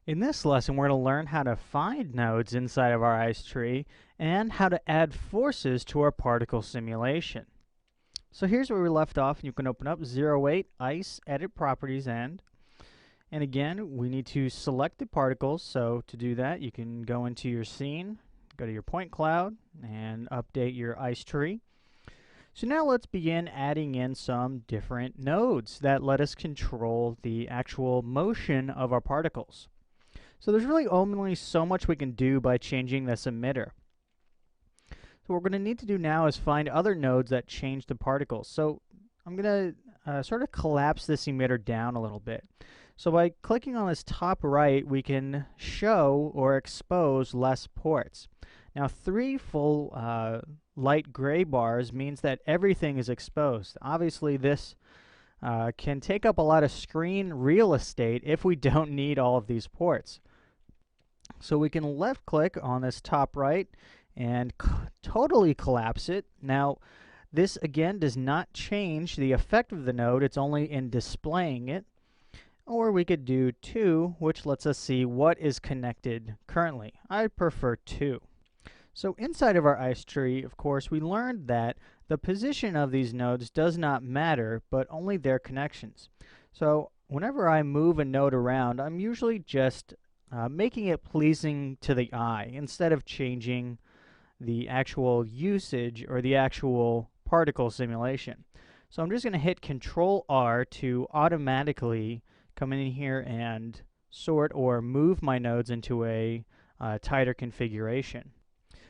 In this lesson, we're going to learn how to find nodes inside of our ice tree and how to add forces to our particle simulation. So here's where we left off. You can open up 08 Ice Edit Properties and again, we need to select the particles. So to do that, you can go into your scene, go to your point cloud, and update your ice tree. So now let's begin adding in some different nodes that let us control the actual motion of our particles. So there's really only so much we can do by changing this emitter. So what we're going to need to do now is find other nodes that change the particles. So I'm going to sort of collapse this emitter down a little bit. So by clicking on this top right, we can show or expose less ports. Now 3 full light gray bars means that everything is exposed. Obviously this can take up a lot of screen real estate if we don't need all of these ports. So we can left click on this top right and totally collapse it. Now this again does not change the effect of the node, it's only in displaying it. Or we could do 2, which lets us see what is connected currently. I prefer 2. So inside of our ice tree, of course, we learned that the position of these nodes does not matter, but only their connections. So whenever I move a node around, I'm usually just making it pleasing to the eye instead of changing the actual usage or the actual particle simulation. So I'm just going to hit Control R to automatically come in here and sort or move my nodes into a tighter configuration.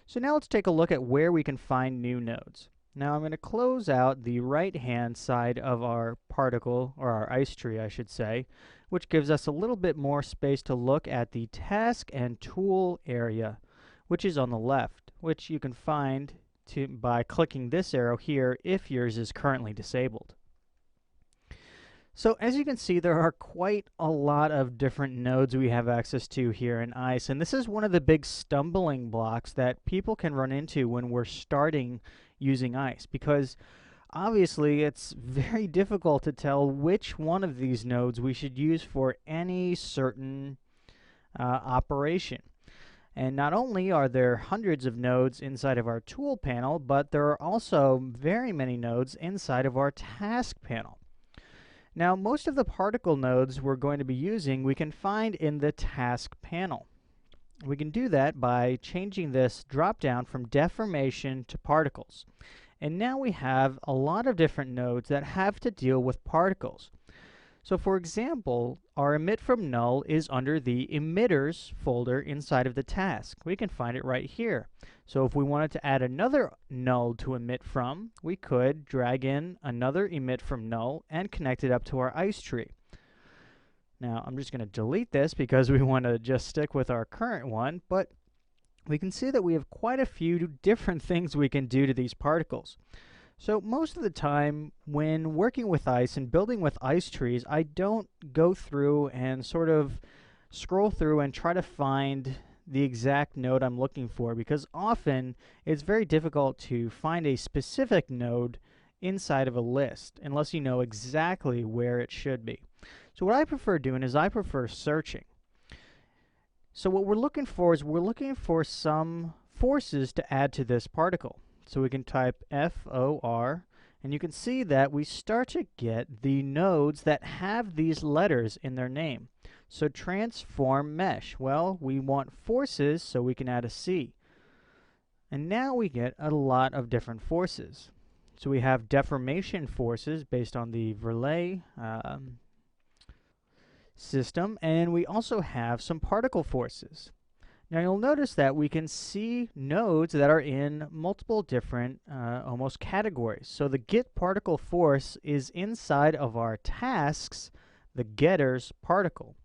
So now let's take a look at where we can find new nodes. Now I'm going to close out the right-hand side of our particle, or our ice tree I should say, which gives us a little bit more space to look at the task and tool area, which is on the left, which you can find by clicking this arrow here if yours is currently disabled. So as you can see, there are quite a lot of different nodes we have access to here in ICE, and this is one of the big stumbling blocks that people can run into when we're starting using ICE, because obviously it's very difficult to tell which one of these nodes we should use for any certain operation. And not only are there hundreds of nodes inside of our tool panel, but there are also very many nodes inside of our task panel. Now, most of the particle nodes we're going to be using we can find in the task panel. We can do that by changing this drop down from deformation to particles. And now we have a lot of different nodes that have to deal with particles. So for example, our emit from null is under the emitters folder inside of the task. We can find it right here. So if we wanted to add another null to emit from, we could drag in another emit from null and connect it up to our ice tree. Now I'm just going to delete this because we want to just stick with our current one, but we can see that we have quite a few different things we can do to these particles. So most of the time when working with ice and building with ice trees, I don't go through and sort of scroll through and try to find the exact node I'm looking for, because often it's very difficult to find a specific node inside of a list unless you know exactly where it should be. So what I prefer doing is I prefer searching. So what we're looking for is we're looking for some forces to add to this particle. So we can type FOR, and you can see that we start to get the nodes that have these letters in their name. So transform mesh. Well, we want forces, so we can add a C. And now we get a lot of different forces. So we have deformation forces based on the Verlet system, and we also have some particle forces. Now you'll notice that we can see nodes that are in multiple different almost categories. So the get particle force is inside of our tasks, the getter's particle.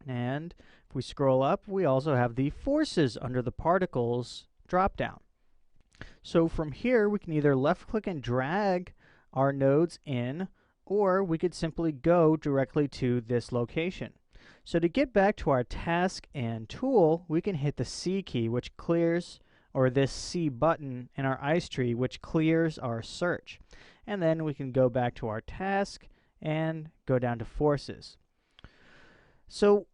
And if we scroll up, we also have the forces under the particles drop down. So from here, we can either left click and drag our nodes in, or we could simply go directly to this location. So to get back to our task and tool, we can hit the C key, which clears, or this C button in our ice tree, which clears our search. And then we can go back to our task and go down to forces. So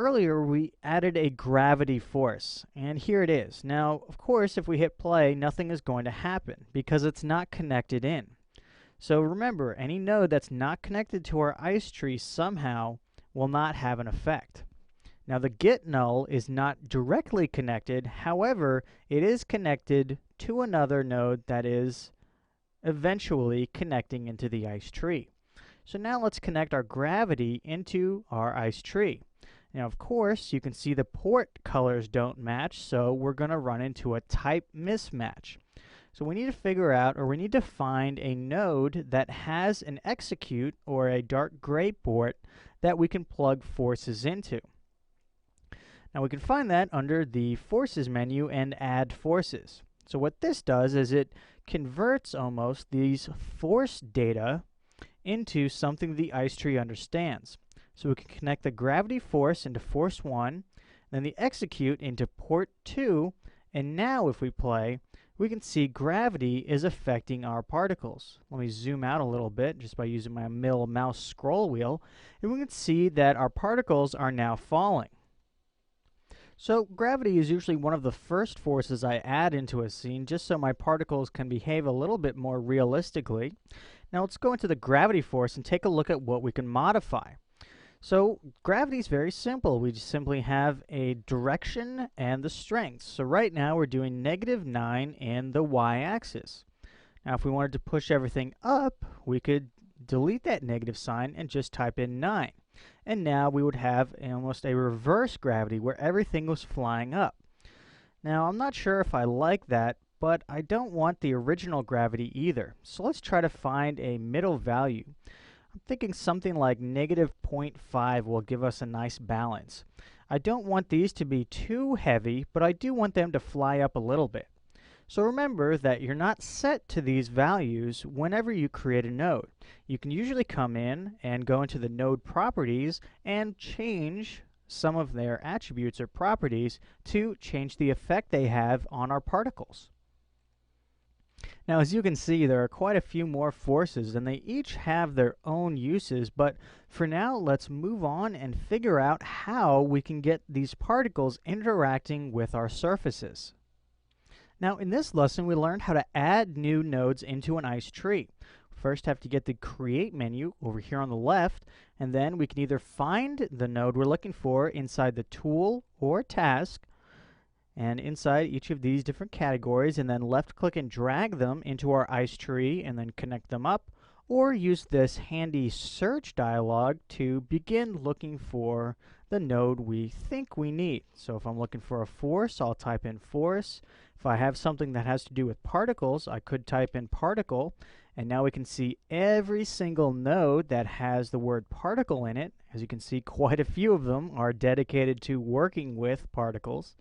earlier we added a gravity force, and here it is. Now, of course, if we hit play, nothing is going to happen because it's not connected in. So remember, any node that's not connected to our ice tree somehow will not have an effect. Now the get null is not directly connected, however, it is connected to another node that is eventually connecting into the ice tree. So now let's connect our gravity into our ice tree. Now of course, you can see the port colors don't match, so we're going to run into a type mismatch. So we need to figure out, or we need to find a node that has an execute or a dark gray port that we can plug forces into. Now we can find that under the forces menu and add forces. So what this does is it converts almost these force data into something the ice tree understands. So we can connect the gravity force into force 1, then the execute into port 2, and now if we play, we can see gravity is affecting our particles. Let me zoom out a little bit just by using my middle mouse scroll wheel, and we can see that our particles are now falling. So gravity is usually one of the first forces I add into a scene just so my particles can behave a little bit more realistically. Now let's go into the gravity force and take a look at what we can modify. So gravity is very simple. We just simply have a direction and the strength. So right now we're doing -9 in the y-axis. Now if we wanted to push everything up, we could delete that negative sign and just type in 9. And now we would have almost a reverse gravity where everything was flying up. Now I'm not sure if I like that, but I don't want the original gravity either. So let's try to find a middle value. I'm thinking something like -0.5 will give us a nice balance. I don't want these to be too heavy, but I do want them to fly up a little bit. So remember that you're not set to these values whenever you create a node. You can usually come in and go into the node properties and change some of their attributes or properties to change the effect they have on our particles. Now, as you can see, there are quite a few more forces, and they each have their own uses, but for now, let's move on and figure out how we can get these particles interacting with our surfaces. Now, in this lesson, we learned how to add new nodes into an ice tree. First, have to get the Create menu over here on the left, and then we can either find the node we're looking for inside the Tool or Task, and inside each of these different categories, and then left click and drag them into our ice tree and then connect them up, or use this handy search dialog to begin looking for the node we think we need. So if I'm looking for a force, I'll type in force. If I have something that has to do with particles, I could type in particle, and now we can see every single node that has the word particle in it. As you can see, quite a few of them are dedicated to working with particles.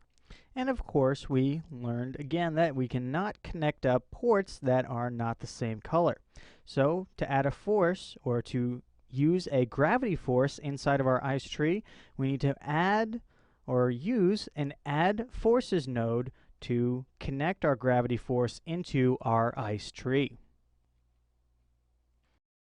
And of course, we learned again that we cannot connect up ports that are not the same color. So to add a force or to use a gravity force inside of our ice tree, we need to add or use an add forces node to connect our gravity force into our ice tree.